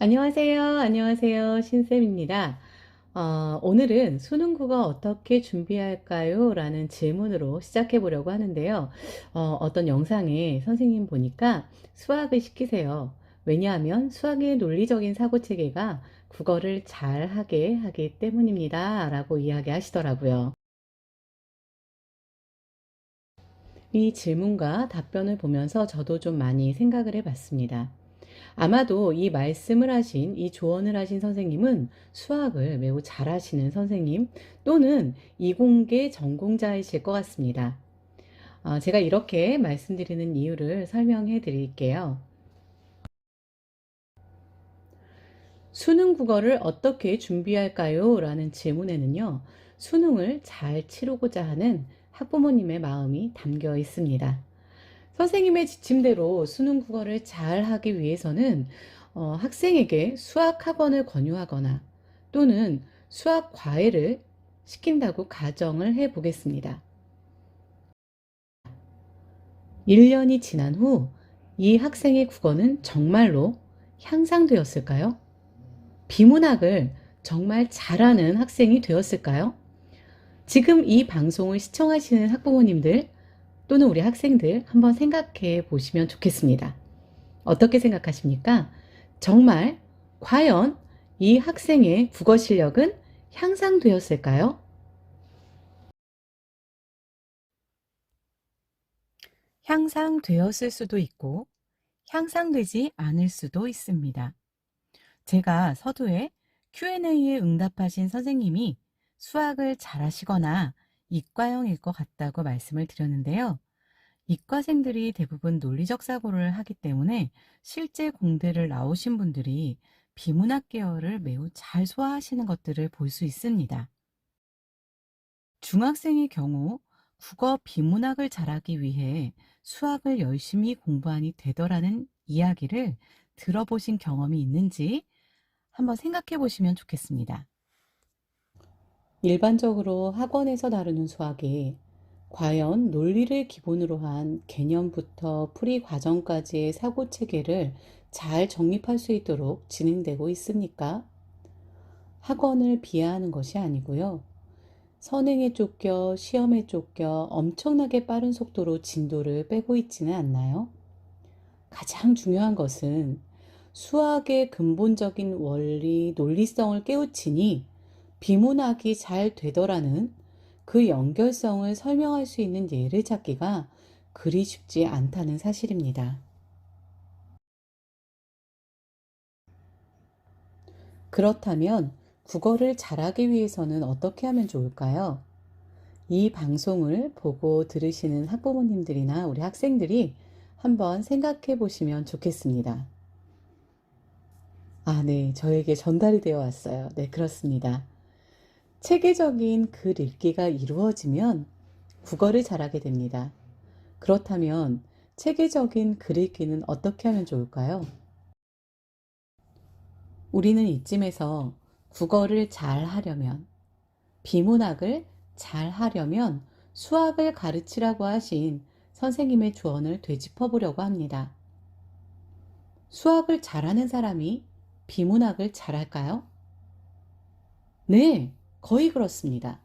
안녕하세요. 안녕하세요. 신쌤입니다. 오늘은 수능 국어 어떻게 준비할까요? 라는 질문으로 시작해 보려고 하는데요. 어떤 영상에 선생님 보니까 수학을 시키세요. 왜냐하면 수학의 논리적인 사고 체계가 국어를 잘하게 하기 때문입니다. 라고 이야기하시더라고요. 이 질문과 답변을 보면서 저도 좀 많이 생각을 해봤습니다. 아마도 이 말씀을 하신, 이 조언을 하신 선생님은 수학을 매우 잘하시는 선생님 또는 이공계 전공자이실 것 같습니다. 제가 이렇게 말씀드리는 이유를 설명해 드릴게요. 수능 국어를 어떻게 준비할까요? 라는 질문에는요, 수능을 잘 치르고자 하는 학부모님의 마음이 담겨 있습니다. 선생님의 지침대로 수능 국어를 잘 하기 위해서는 학생에게 수학 학원을 권유하거나 또는 수학 과외를 시킨다고 가정을 해 보겠습니다. 1년이 지난 후 이 학생의 국어는 정말로 향상되었을까요? 비문학을 정말 잘하는 학생이 되었을까요? 지금 이 방송을 시청하시는 학부모님들 또는 우리 학생들 한번 생각해 보시면 좋겠습니다. 어떻게 생각하십니까? 정말 과연 이 학생의 국어 실력은 향상되었을까요? 향상되었을 수도 있고 향상되지 않을 수도 있습니다. 제가 서두에 Q&A에 응답하신 선생님이 수학을 잘하시거나 이과형일 것 같다고 말씀을 드렸는데요. 이과생들이 대부분 논리적 사고를 하기 때문에 실제 공대를 나오신 분들이 비문학 계열을 매우 잘 소화하시는 것들을 볼 수 있습니다. 중학생의 경우 국어 비문학을 잘하기 위해 수학을 열심히 공부하니 되더라는 이야기를 들어보신 경험이 있는지 한번 생각해 보시면 좋겠습니다. 일반적으로 학원에서 다루는 수학이 과연 논리를 기본으로 한 개념부터 풀이 과정까지의 사고 체계를 잘 정립할 수 있도록 진행되고 있습니까? 학원을 비하하는 것이 아니고요. 선행에 쫓겨 시험에 쫓겨 엄청나게 빠른 속도로 진도를 빼고 있지는 않나요? 가장 중요한 것은 수학의 근본적인 원리, 논리성을 깨우치니 비문학이 잘 되더라는 그 연결성을 설명할 수 있는 예를 찾기가 그리 쉽지 않다는 사실입니다. 그렇다면 국어를 잘하기 위해서는 어떻게 하면 좋을까요? 이 방송을 보고 들으시는 학부모님들이나 우리 학생들이 한번 생각해 보시면 좋겠습니다. 네, 저에게 전달이 되어 왔어요. 네, 그렇습니다. 체계적인 글 읽기가 이루어지면 국어를 잘하게 됩니다. 그렇다면 체계적인 글 읽기는 어떻게 하면 좋을까요? 우리는 이쯤에서 국어를 잘 하려면, 비문학을 잘 하려면 수학을 가르치라고 하신 선생님의 조언을 되짚어 보려고 합니다. 수학을 잘하는 사람이 비문학을 잘할까요? 네, 거의 그렇습니다.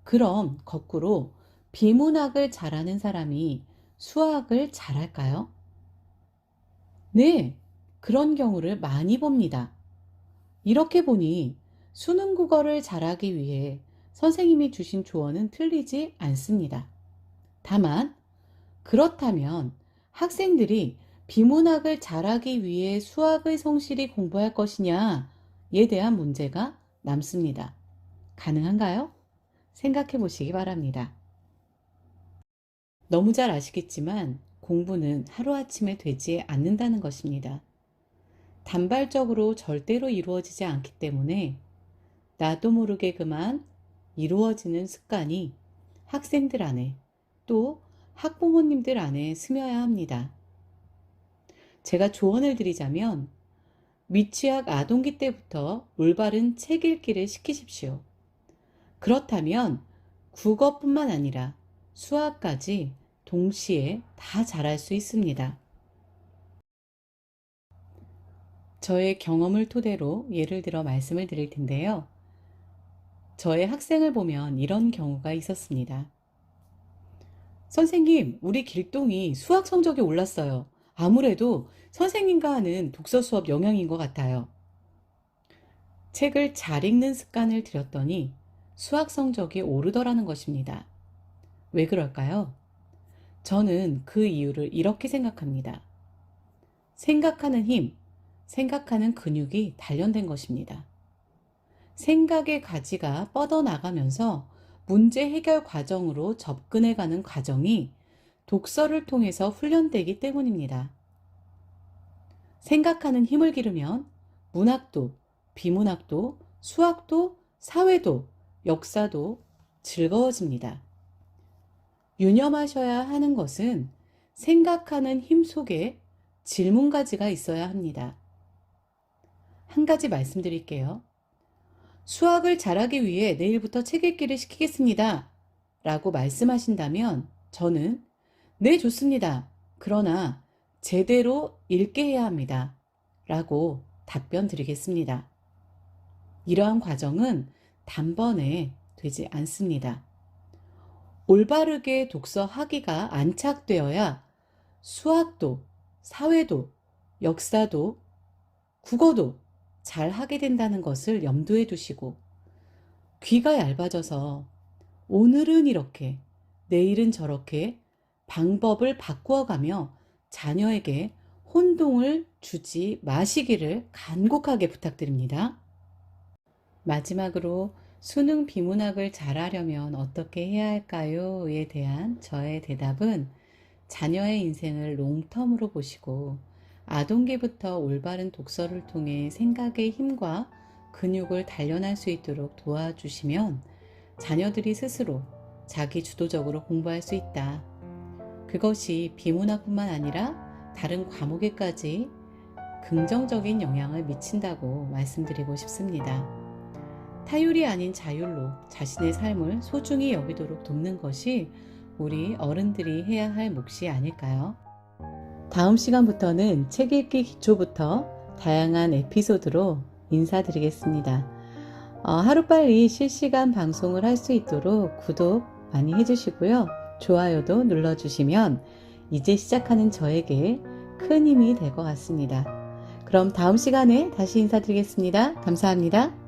그럼 거꾸로 비문학을 잘하는 사람이 수학을 잘할까요? 네, 그런 경우를 많이 봅니다. 이렇게 보니 수능 국어를 잘하기 위해 선생님이 주신 조언은 틀리지 않습니다. 다만 그렇다면 학생들이 비문학을 잘하기 위해 수학을 성실히 공부할 것이냐에 대한 문제가 남습니다. 가능한가요? 생각해 보시기 바랍니다. 너무 잘 아시겠지만 공부는 하루아침에 되지 않는다는 것입니다. 단발적으로 절대로 이루어지지 않기 때문에 나도 모르게 그만 이루어지는 습관이 학생들 안에 또 학부모님들 안에 스며야 합니다. 제가 조언을 드리자면 미취학 아동기 때부터 올바른 책 읽기를 시키십시오. 그렇다면 국어뿐만 아니라 수학까지 동시에 다 잘할 수 있습니다. 저의 경험을 토대로 예를 들어 말씀을 드릴 텐데요. 저의 학생을 보면 이런 경우가 있었습니다. 선생님, 우리 길동이 수학 성적이 올랐어요. 아무래도 선생님과 하는 독서 수업 영향인 것 같아요. 책을 잘 읽는 습관을 들였더니 수학 성적이 오르더라는 것입니다. 왜 그럴까요? 저는 그 이유를 이렇게 생각합니다. 생각하는 힘, 생각하는 근육이 단련된 것입니다. 생각의 가지가 뻗어나가면서 문제 해결 과정으로 접근해가는 과정이 독서를 통해서 훈련되기 때문입니다. 생각하는 힘을 기르면 문학도, 비문학도, 수학도, 사회도, 역사도 즐거워집니다. 유념하셔야 하는 것은 생각하는 힘 속에 질문가지가 있어야 합니다. 한 가지 말씀드릴게요. 수학을 잘하기 위해 내일부터 책 읽기를 시키겠습니다. 라고 말씀하신다면 저는 네, 좋습니다. 그러나 제대로 읽게 해야 합니다. 라고 답변 드리겠습니다. 이러한 과정은 단번에 되지 않습니다. 올바르게 독서하기가 안착되어야 수학도, 사회도, 역사도, 국어도 잘 하게 된다는 것을 염두에 두시고 귀가 얇아져서 오늘은 이렇게, 내일은 저렇게 방법을 바꾸어가며 자녀에게 혼동을 주지 마시기를 간곡하게 부탁드립니다. 마지막으로 수능 비문학을 잘하려면 어떻게 해야 할까요?에 대한 저의 대답은 자녀의 인생을 롱텀으로 보시고 아동기부터 올바른 독서를 통해 생각의 힘과 근육을 단련할 수 있도록 도와주시면 자녀들이 스스로 자기 주도적으로 공부할 수 있다. 그것이 비문학뿐만 아니라 다른 과목에까지 긍정적인 영향을 미친다고 말씀드리고 싶습니다. 타율이 아닌 자율로 자신의 삶을 소중히 여기도록 돕는 것이 우리 어른들이 해야 할 몫이 아닐까요? 다음 시간부터는 책 읽기 기초부터 다양한 에피소드로 인사드리겠습니다. 하루빨리 실시간 방송을 할 수 있도록 구독 많이 해주시고요. 좋아요도 눌러주시면 이제 시작하는 저에게 큰 힘이 될 것 같습니다. 그럼 다음 시간에 다시 인사드리겠습니다. 감사합니다.